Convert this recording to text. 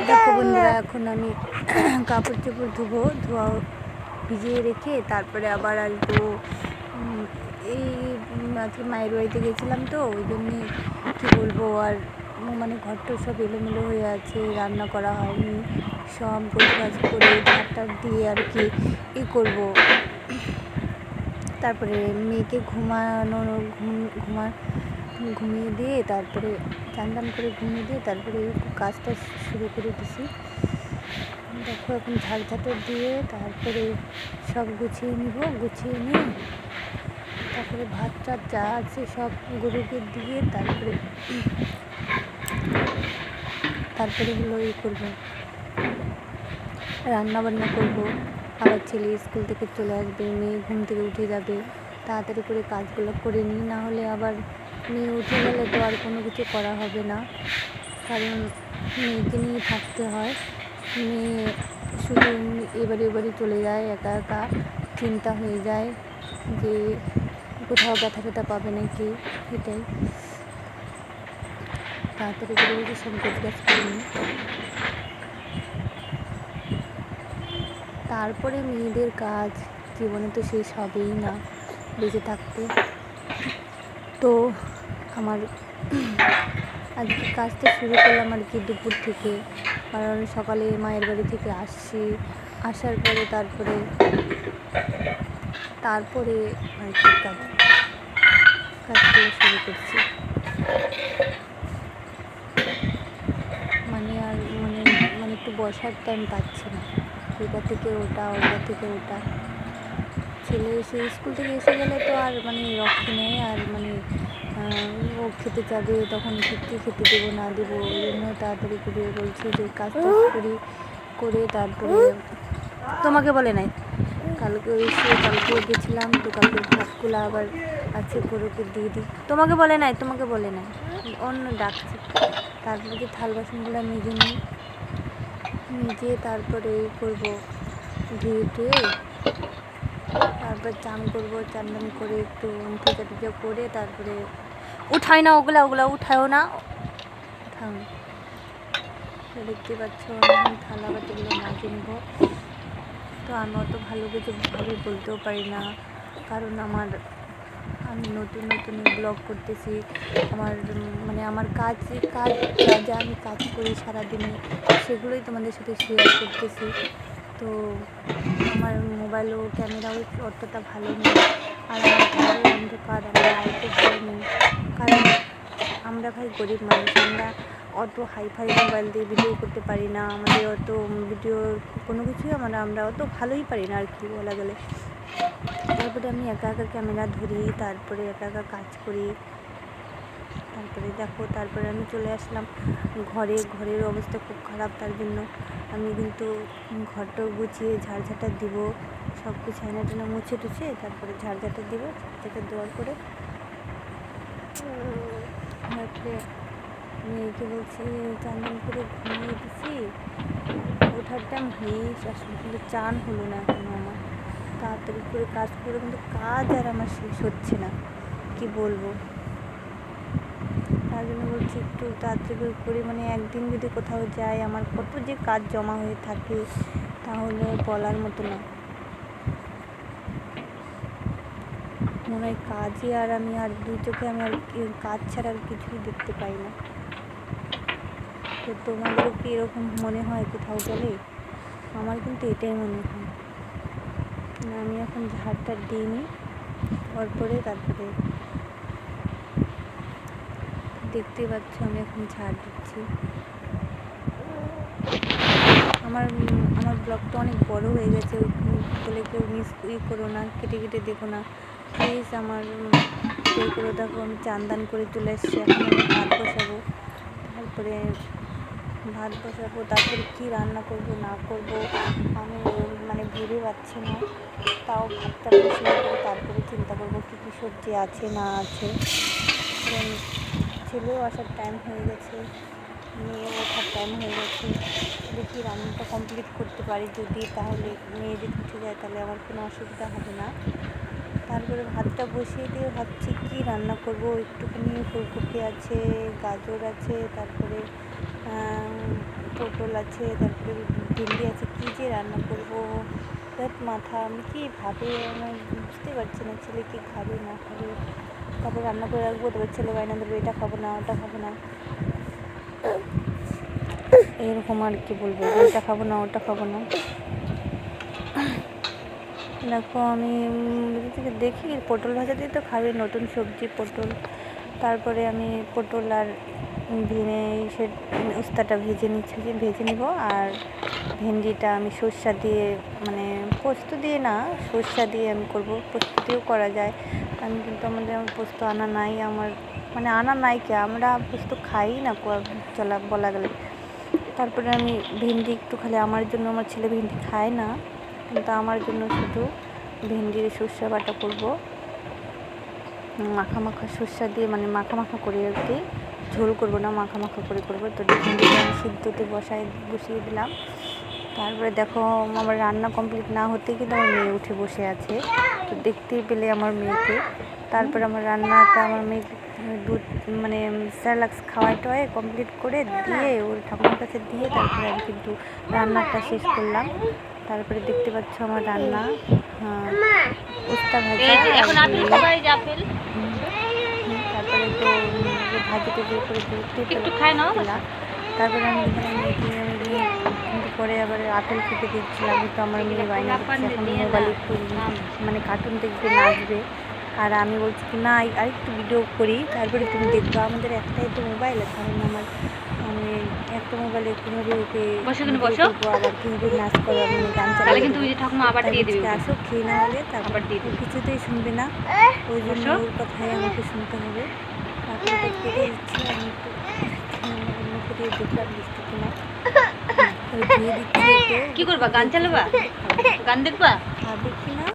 দেখো বন্ধুরা, এখন আমি কাপড় চোপড় ধোয়া ভিজিয়ে রেখে তারপরে আবার আসবো। এই আজকে মায়ের বাড়িতে গেছিলাম তো ওই জন্যে কী বলবো, আর মানে ঘরটা সব এলোমেলো হয়ে আছে, রান্না করা হয়নি, সব গোছগাছ করে ঝাড়টার দিয়ে আর কি করবো। তারপরে মেয়েকে ঘুমিয়ে দিয়ে তারপরে চান করে ঘুমিয়ে দিয়ে তারপরে কাজটা শুরু করে দিছি। দেখো এখন ঝাড় দিয়ে তারপরে সব গুছিয়ে নিয়ে তারপরে ভাত টাত যা আছে সব গরুকে দিয়ে তারপরে হলো করবো, রান্না বান্না করবো। আবার ছেলে স্কুল থেকে চলে আসবে, মেয়ে ঘুম থেকে উঠে যাবে, তাড়াতাড়ি করে কাজগুলো করে নিই, না হলে আবার মেয়ে উঠে গেলে তো আর কোনো কিছু করা হবে না, কারণ মেয়েকে নিয়ে থাকতে হয়। মেয়ে শুধু এবারে চলে যায়, একা চিন্তা হয়ে যায় যে কোথাও ব্যথা পাবে নাকি, এটাই। তাড়াতাড়ি করে সব গোছগাছ করে নিই। তারপরে মেয়েদের কাজ জীবনে তো শেষ হবেই না বেঁচে থাকতে। তো আমার আজকে কাজটা শুরু করলাম আর কি দুপুর থেকে, কারণ সকালে মায়ের বাড়ি থেকে আসার পরে তারপরে আর কি কাজগুলো শুরু করছি। মানে একটু বসার টাইম পাচ্ছি না, এটা থেকে ওটা ছেলে স্কুল থেকে এসে গেলে তো আর রক্ষে নেই, আর ও খেতে যাবে, তখন খেতে দেবো না দেবো, ওই জন্য তাড়াতাড়ি করে বলছি যে কাজটা করে তারপরে তোমাকে বলে নাই। কালকে গেছিলাম তো, কালকে ভাতগুলো আবার আছে গরুকে দিয়ে দিই। তোমাকে বলে নাই অন্য ডাকছে। তারপরে যে থাল বাসনগুলো মেজে তারপরে করবো, ধুয়ে তারপর চান করবো, চান করে একটু পূজা করে তারপরে উঠাই না, ওগুলা উঠাও না। দেখতে পাচ্ছ আমি থালা বাটিগুলো মাঝে নেব। তো আমি অত ভালোভাবে বলতেও পারি না, কারণ আমি নতুন ব্লগ করতেছি। আমার কাজ যা আমি কাজ করি সারাদিনে সেগুলোই তোমাদের সাথে শেয়ার করতেছি। তো আমার মোবাইলও ক্যামেরাও অতটা ভালো নেই, আর আমার ঘরের অন্ধকার, আমার লাইটও ভালো নেই, কারণ আমরা ভাই গরিব মানুষ, আমরা অত হাইফাই মোবাইল দিয়ে ভিডিও করতে পারি না, আমাদের অত ভিডিও কোনো কিছুই আমরা অত ভালোই পারি না আর কি বলা গেলে। তারপরে আমি একা ক্যামেরা ধরি, তারপরে একা কাজ করি। তারপরে আমি চলে আসলাম ঘরের অবস্থা খুব খারাপ, তার জন্য আমি কিন্তু ঘরটাও গুছিয়ে ঝাড় দিব, সব কিছু টানা মুছে টুছে তারপরে ঝাড় দিব। দেওয়ার পরে মেয়েকে বলছি চান করে ঘুমিয়ে দিছি, ওঠার টাইম হয়েই আসলে, কিন্তু চান হলো না এখনো আমার। তাড়াতাড়ি করে কাজ করে কিন্তু কাজ আর আমার শেষ হচ্ছে না, কি বলবো। তার জন্য বলছি একটু তাড়াতাড়ি করে একদিন যদি কোথাও যাই, আমার কত যে কাজ জমা হয়ে থাকে তাহলে বলার মতো না। মনে হয় কাজই আর আমি আর দুই চোখে আমি আর কাজ ছাড়া আর কিছুই দেখতে পাই না। তো তোমাদেরও কি এরকম মনে হয় কোথাও গেলে? আমার কিন্তু এটাই মনে হয়। আমি এখন ঝাড়টা দিয়ে নিই, তারপরে দেখতেই পাচ্ছ আমি এখন ঝাড় দিচ্ছি। আমার ব্লগটা অনেক বড় হয়ে গেছে বলে কেউ মিস করো না, কেটে দেখো না প্লিজ। আমার করে দেখো, আমি চান করে চলে এসেছি। এখন আমি ভাত বসাবো, তারপরে কী রান্না করব না করব আমি ভেবে পাচ্ছি না। তাও ভাতটা বসিয়ে দেবো, তারপরে চিন্তা করবো কী সবজি আছে না আছে। ছেলেও আসার টাইম হয়ে গেছে, মেয়ে ওঠার টাইম হয়ে গেছে। দেখি রান্নাটা কমপ্লিট করতে পারি যদি, তাহলে মেয়ে যদি উঠে যায় তাহলে আমার কোনো অসুবিধা হবে না। তারপরে ভাতটা বসিয়ে দিয়ে ভাবছি কী রান্না করব। একটুখানি ফুলকপি আছে, গাজর আছে, তারপরে পটল আছে, তারপরে ভেন্ডি আছে, কী যে রান্না করব মাথা। আমি কি ভাবে আমি বুঝতে পারছি না, ছেলে কি খাবে না খাবে। তারপর রান্না করে রাখবো, তারপর ছেলে বায়না ধরবে এটা খাবো না ওটা খাবো না, এরকম আর কি বলবো, এটা খাবো না ওটা খাবো না। দেখো আমি দেখি পটল ভাজা দিয়ে তো খাবে, নতুন সবজি পটল। তারপরে আমি পটল আর সে উস্তাটা ভেজে নিব। আর ভেন্ডিটা আমি সর্ষা দিয়ে, মানে পোস্ত দিয়ে না, সর্ষা দিয়ে আমি করব। পোস্ত দিয়েও করা যায়, আমি কিন্তু আমাদের পোস্ত আনা নাই, আমার মানে আনা নাই কে, আমরা পোস্ত খাই না বলা গেলে। তারপরে আমি ভেন্ডি একটু খালি আমার জন্য, আমার ছেলে ভেন্ডি খায় না, কিন্তু আমার জন্য শুধু ভেন্ডির সর্ষা বাটা করব, মাখা মাখা সর্ষা দিয়ে, মানে মাখা মাখা করে আর কি, ঝোল করব না, মাখা মাখা করে করবো। তো ভেন্ডিটা আমি সিদ্ধতে বসিয়ে দিলাম। তারপরে দেখো আমার রান্না কমপ্লিট না হতেই কিন্তু আমার মেয়ে উঠে বসে আছে, তো দেখতেই পেলে আমার মেয়েকে। তারপরে আমার রান্নাটা আমার মেয়ে দুধ মানে স্যালাক্স খাওয়ায় কমপ্লিট করে দিয়ে ওর ঠাকুমার কাছে দিয়ে তারপরে আমি কিন্তু রান্নাটা শেষ করলাম। তারপরে দেখতে পাচ্ছ আমার রান্না, উস্তা ভাজা, তারপরে তো ভাজিটা দিয়ে করে দিলাম। তারপরে আমি পরে আবার আপেল খেতে দিচ্ছিলাম, তো আমার মেয়ে বায়না করছে এখন মোবাইল একটু মানে কার্টুন দেখবে, নাচবে। আর আমি বলছি কি না আরেকটু ভিডিও করি, তারপরে তুমি দেখবো। আমাদের একটাই তো মোবাইল, কারণ আমার আমি একটা মোবাইলে কীভাবে ওকে করবো, আবার কীভাবে নাচ করবো, আমি গান চালিয়ে আসো খেয়ে না হলে তারপর কিছুতেই শুনবে না, ওই জন্য ওর কথাই আমাকে শুনতে হবে। তারপরে তো কেটে দিচ্ছি, আমি একটু মুখে দিয়ে দেখলাম মিষ্টি কিনা, ধুয়ে দিচ্ছি। কি করবা, গান চালাবা, গান দেখবা, খাবে কিনা।